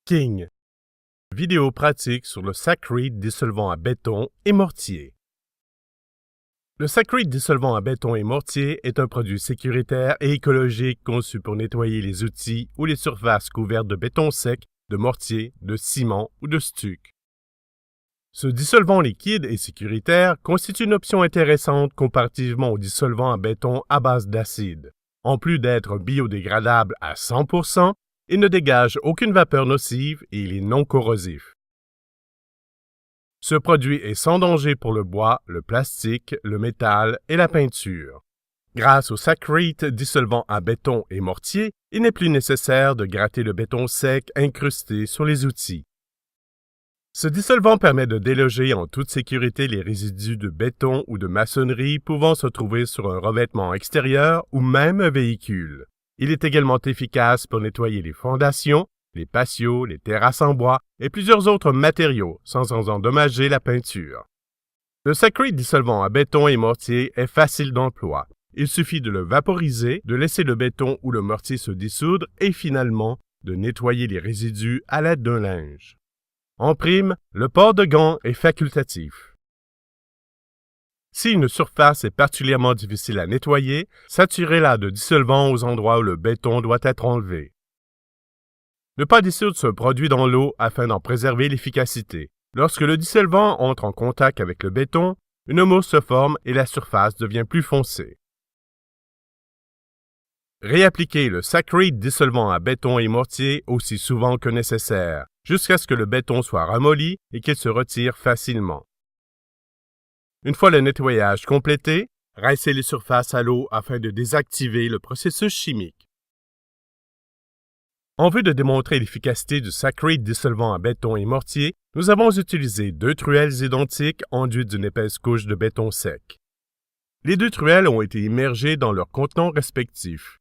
King. Vidéo pratique sur le Sakrete dissolvant à béton et mortier. Le Sakrete dissolvant à béton et mortier est un produit sécuritaire et écologique conçu pour nettoyer les outils ou les surfaces couvertes de béton sec, de mortier, de ciment ou de stuc. Ce dissolvant liquide et sécuritaire constitue une option intéressante comparativement au dissolvant à béton à base d'acide. En plus d'être biodégradable à 100%, il ne dégage aucune vapeur nocive et il est non corrosif. Ce produit est sans danger pour le bois, le plastique, le métal et la peinture. Grâce au Sakrete dissolvant à béton et mortier, il n'est plus nécessaire de gratter le béton sec incrusté sur les outils. Ce dissolvant permet de déloger en toute sécurité les résidus de béton ou de maçonnerie pouvant se trouver sur un revêtement extérieur ou même un véhicule. Il est également efficace pour nettoyer les fondations, les patios, les terrasses en bois et plusieurs autres matériaux sans endommager la peinture. Le Sakrete dissolvant à béton et mortier est facile d'emploi. Il suffit de le vaporiser, de laisser le béton ou le mortier se dissoudre et finalement de nettoyer les résidus à l'aide d'un linge. En prime, le port de gants est facultatif. Si une surface est particulièrement difficile à nettoyer, saturez-la de dissolvant aux endroits où le béton doit être enlevé. Ne pas dissoudre ce produit dans l'eau afin d'en préserver l'efficacité. Lorsque le dissolvant entre en contact avec le béton, une mousse se forme et la surface devient plus foncée. Réappliquez le Sakrete dissolvant à béton et mortier aussi souvent que nécessaire, jusqu'à ce que le béton soit ramolli et qu'il se retire facilement. Une fois le nettoyage complété, rincez les surfaces à l'eau afin de désactiver le processus chimique. En vue de démontrer l'efficacité du Sakrete dissolvant à béton et mortier, nous avons utilisé 2 truelles identiques enduites d'une épaisse couche de béton sec. Les 2 truelles ont été immergées dans leurs contenants respectifs.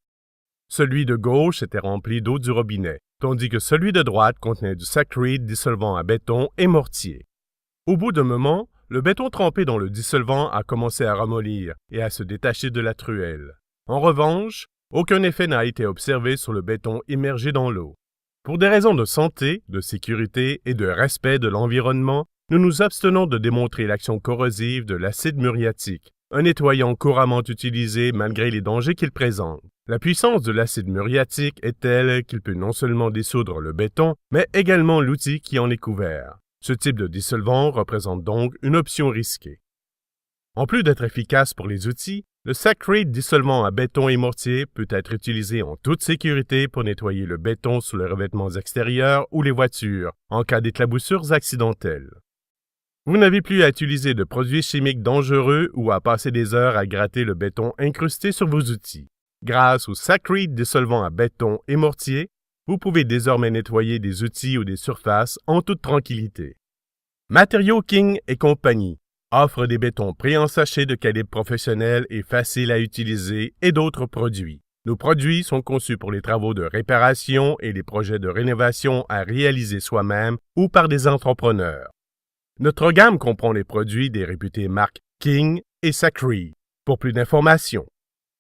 Celui de gauche était rempli d'eau du robinet, tandis que celui de droite contenait du Sakrete dissolvant à béton et mortier. Au bout d'un moment, le béton trempé dans le dissolvant a commencé à ramollir et à se détacher de la truelle. En revanche, aucun effet n'a été observé sur le béton immergé dans l'eau. Pour des raisons de santé, de sécurité et de respect de l'environnement, nous nous abstenons de démontrer l'action corrosive de l'acide muriatique, un nettoyant couramment utilisé malgré les dangers qu'il présente. La puissance de l'acide muriatique est telle qu'il peut non seulement dissoudre le béton, mais également l'outil qui en est couvert. Ce type de dissolvant représente donc une option risquée. En plus d'être efficace pour les outils, le Sakrete dissolvant à béton et mortier peut être utilisé en toute sécurité pour nettoyer le béton sur les revêtements extérieurs ou les voitures, en cas d'éclaboussures accidentelles. Vous n'avez plus à utiliser de produits chimiques dangereux ou à passer des heures à gratter le béton incrusté sur vos outils. Grâce au Sakrete dissolvant à béton et mortier, vous pouvez désormais nettoyer des outils ou des surfaces en toute tranquillité. Matériaux King et compagnie offre des bétons pré-ensachés de calibre professionnel et faciles à utiliser et d'autres produits. Nos produits sont conçus pour les travaux de réparation et les projets de rénovation à réaliser soi-même ou par des entrepreneurs. Notre gamme comprend les produits des réputées marques King et Sakrete. Pour plus d'informations,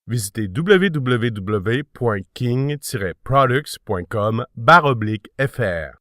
visitez www.king-products.com/fr.